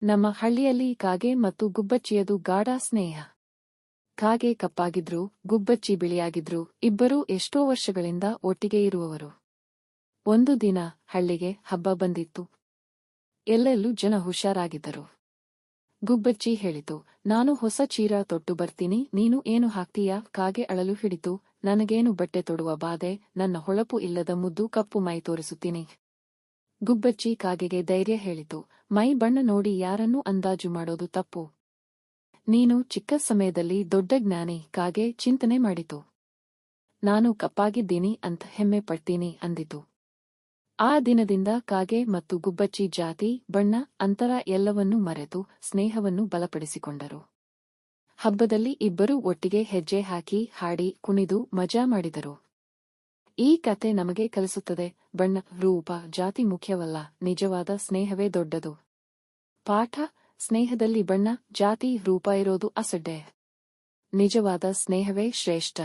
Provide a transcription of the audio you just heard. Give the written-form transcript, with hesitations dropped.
ನಮ್ಮ ಹಳ್ಳಿಯಲ್ಲಿ ಕಾಗೆ ಮತ್ತು ಗುಬ್ಬಚ್ಚಿಯದು ಗಾಢ ಸ್ನೇಹ. ಕಾಗೆ ಕಪ್ಪಾಗಿದ್ರು, ಗುಬ್ಬಚ್ಚಿ ಬಿಳಿಯಾಗಿದ್ರು, ಇಬ್ಬರೂ ಎಷ್ಟೋ ವರ್ಷಗಳಿಂದ ಒಟ್ಟಿಗೆ ಇರುವವರು. ಒಂದು ದಿನ ಹಳ್ಳಿಗೆ ಹಬ್ಬ ಬಂದಿತ್ತು. ಎಲ್ಲೆಲ್ಲೂ ಜನ ಹುಷಾರಾಗಿದ್ದರು. ಗುಬ್ಬಚ್ಚಿ ಹೇಳಿತು, ನಾನು ಹೊಸ ಚೀರ ತೊಟ್ಟು ಬರ್ತೀನಿ, ನೀನು ಏನು ಹಾಕ್ತೀಯಾ? ಕಾಗೆ ಅಳಲು ಹಿಡಿತು, ನನಗೇನು ಬಟ್ಟೆ ತೊಡುವ ಬಾಧೆ, ನನ್ನ ಹೊಳಪು ಇಲ್ಲದ ಮುದ್ದು ಕಪ್ಪು ಮೈ ತೋರಿಸುತ್ತೀನಿ. ಗುಬ್ಬಚ್ಚಿ ಕಾಗೆಗೆ ಧೈರ್ಯ ಹೇಳಿತು, ಮೈ ಬಣ್ಣ ನೋಡಿ ಯಾರನ್ನೂ ಅಂದಾಜು ಮಾಡೋದು ತಪ್ಪು. ನೀನು ಚಿಕ್ಕ ಸಮಯದಲ್ಲಿ ದೊಡ್ಡ ಜ್ಞಾನಿ. ಕಾಗೆ ಚಿಂತನೆ ಮಾಡಿತು. ನಾನು ಕಪ್ಪಾಗಿದ್ದೀನಿ ಅಂತ ಹೆಮ್ಮೆ ಪಡ್ತೀನಿ ಅಂದಿತು. ಆ ದಿನದಿಂದ ಕಾಗೆ ಮತ್ತು ಗುಬ್ಬಚ್ಚಿ ಜಾತಿ, ಬಣ್ಣ, ಅಂತರ ಎಲ್ಲವನ್ನೂ ಮರೆತು ಸ್ನೇಹವನ್ನು ಬಲಪಡಿಸಿಕೊಂಡರು. ಹಬ್ಬದಲ್ಲಿ ಇಬ್ಬರೂ ಒಟ್ಟಿಗೆ ಹೆಜ್ಜೆ ಹಾಕಿ, ಹಾಡಿ, ಕುಣಿದು ಮಜಾ ಮಾಡಿದರು. ಈ ಕತೆ ನಮಗೆ ಕಲಿಸುತ್ತದೆ, ಬಣ್ಣ, ರೂಪ, ಜಾತಿ ಮುಖ್ಯವಲ್ಲ, ನಿಜವಾದ ಸ್ನೇಹವೇ ದೊಡ್ಡದು. ಪಾಠ: ಸ್ನೇಹದಲ್ಲಿ ಬಣ್ಣ, ಜಾತಿ, ರೂಪ ಇರೋದು ಅಸಡ್ಡೆ. ನಿಜವಾದ ಸ್ನೇಹವೇ ಶ್ರೇಷ್ಠ.